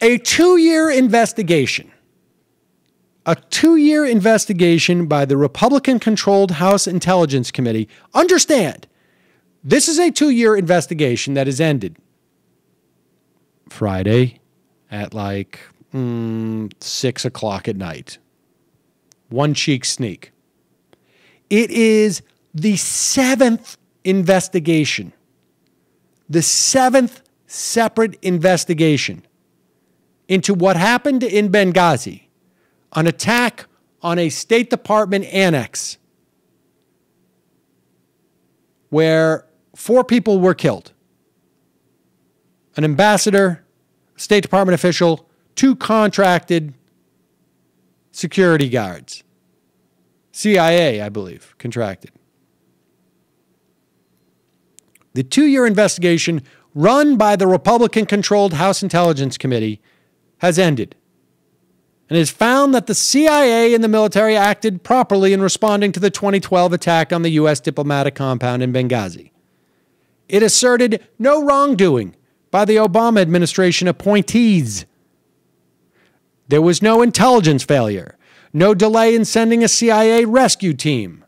A 2-year investigation. A 2-year investigation by the Republican-controlled House Intelligence Committee. Understand, this is a 2-year investigation that has ended Friday at like 6 o'clock at night. One cheek sneak. It is the 7th investigation. The 7th separate investigation into what happened in Benghazi, an attack on a State Department annex where 4 people were killed. An ambassador, State Department official, 2 contracted security guards. CIA, I believe, contracted. The 2-year investigation run by the Republican-controlled House Intelligence Committee has ended and has found that the CIA and the military acted properly in responding to the 2012 attack on the U.S. diplomatic compound in Benghazi. It asserted no wrongdoing by the Obama administration appointees. There was no intelligence failure, no delay in sending a CIA rescue team,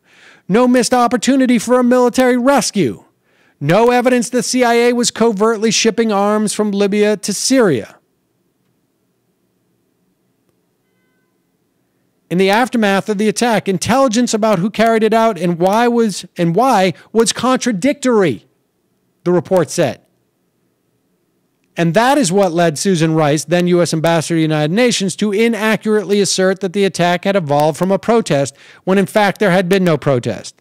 no missed opportunity for a military rescue, no evidence the CIA was covertly shipping arms from Libya to Syria. In the aftermath of the attack, intelligence about who carried it out and why was contradictory, the report said. And that is what led Susan Rice, then U.S. Ambassador to the United Nations, to inaccurately assert that the attack had evolved from a protest when in fact there had been no protest.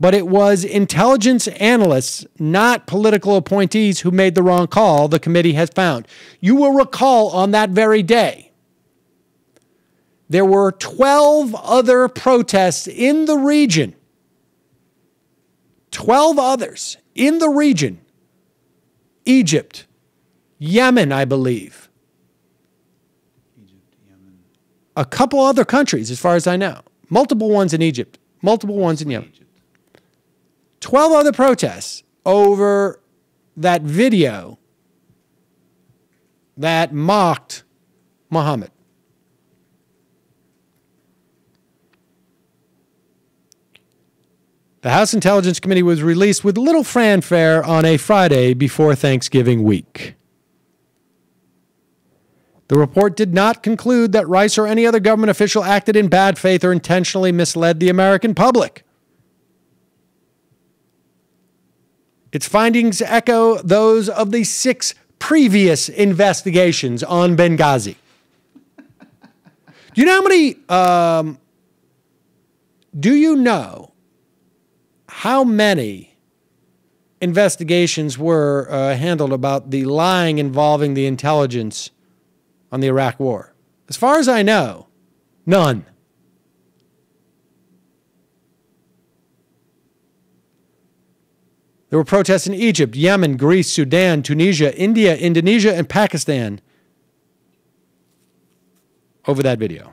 But it was intelligence analysts, not political appointees, who made the wrong call, the committee has found. You will recall on that very day, there were 12 other protests in the region. 12 others in the region. Egypt, Yemen, I believe. Egypt, Yemen. A couple other countries, as far as I know. Multiple ones in Egypt. Multiple ones in Yemen. 12 other protests over that video that mocked Muhammad. The House Intelligence Committee was released with little fanfare on a Friday before Thanksgiving week. The report did not conclude that Rice or any other government official acted in bad faith or intentionally misled the American public. Its findings echo those of the 6 previous investigations on Benghazi. Do you know how many investigations were handled about the lying involving the intelligence on the Iraq War? As far as I know, none. There were protests in Egypt, Yemen, Greece, Sudan, Tunisia, India, Indonesia, and Pakistan over that video.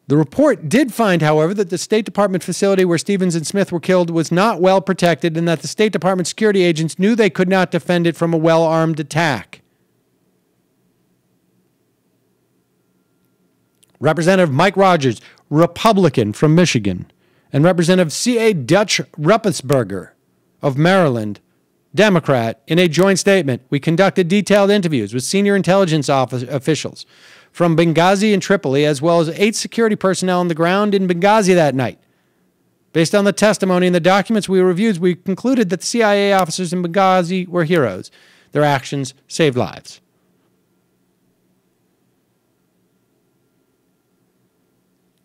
The report did find, however, that the State Department facility where Stevens and Smith were killed was not well protected and that the State Department security agents knew they could not defend it from a well-armed attack. Representative Mike Rogers, Republican from Michigan, and Representative C.A. Dutch Ruppelsberger of Maryland, Democrat, in a joint statement, we conducted detailed interviews with senior intelligence officials from Benghazi and Tripoli, as well as 8 security personnel on the ground in Benghazi that night. Based on the testimony and the documents we reviewed, we concluded that the CIA officers in Benghazi were heroes. Their actions saved lives.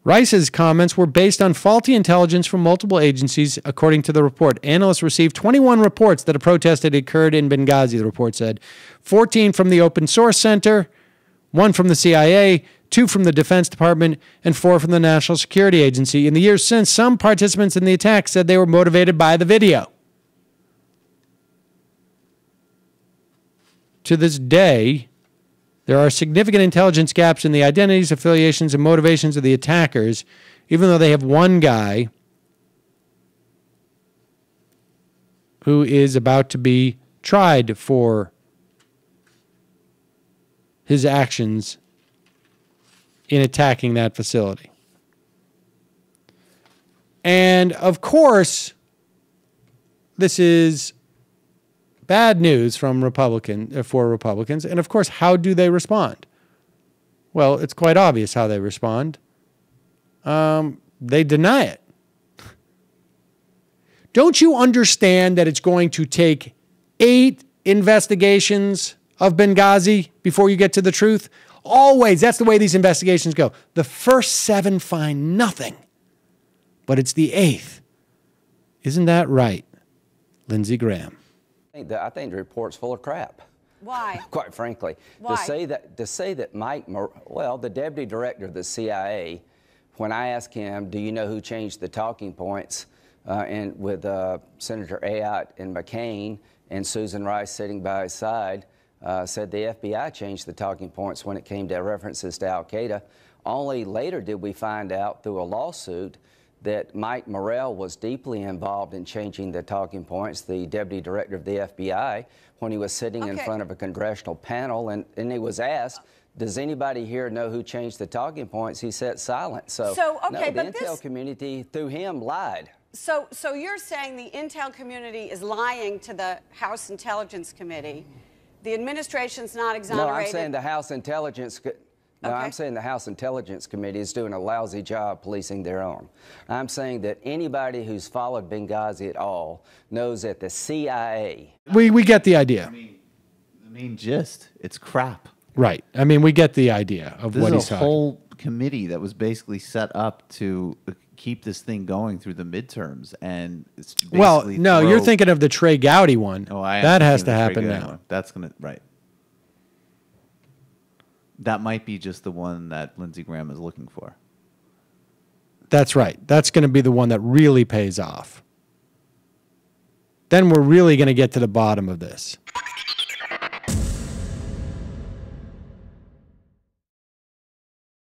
Rice's comments were based on faulty intelligence from multiple agencies, according to the report. Analysts received 21 reports that a protest had occurred in Benghazi, the report said. 14 from the Open Source Center, 1 from the CIA, 2 from the Defense Department, and 4 from the National Security Agency. In the years since, some participants in the attack said they were motivated by the video. To this day, there are significant intelligence gaps in the identities, affiliations, and motivations of the attackers, even though they have one guy who is about to be tried for his actions in attacking that facility. And of course, this is bad news from for Republicans. And of course, how do they respond? Well, it's quite obvious how they respond. They deny it. Don't you understand that it's going to take 8 investigations of Benghazi before you get to the truth? Always. That's the way these investigations go. The first 7 find nothing, but it's the 8th. Isn't that right, Lindsey Graham? I think the report's full of crap. Why? Quite frankly. Why? To say that the deputy director of the CIA, when I asked him, do you know who changed the talking points with Senator Ayotte and McCain and Susan Rice sitting by his side, said the FBI changed the talking points when it came to references to al-Qaeda. Only later did we find out through a lawsuit that Mike Morrell was deeply involved in changing the talking points, the deputy director of the FBI, when he was sitting in front of a congressional panel, and he was asked, does anybody here know who changed the talking points? He sat silent. So no, the intel community, through him, lied. So you're saying the intel community is lying to the House Intelligence Committee. The administration's not exonerated. No, I'm saying the House Intelligence... No, I'm saying the House Intelligence Committee is doing a lousy job policing their own. I'm saying that anybody who's followed Benghazi at all knows that the CIA... We get the idea. The main gist, it's crap. Right. I mean, we get the idea of what he's talking. This is a whole committee that was basically set up to keep this thing going through the midterms, and it's basically... Well, no, you're thinking of the Trey Gowdy one. Oh, I am. That has to happen now. That's going to... Right. That might be just the one that Lindsey Graham is looking for. That's right. That's going to be the one that really pays off. Then we're really going to get to the bottom of this.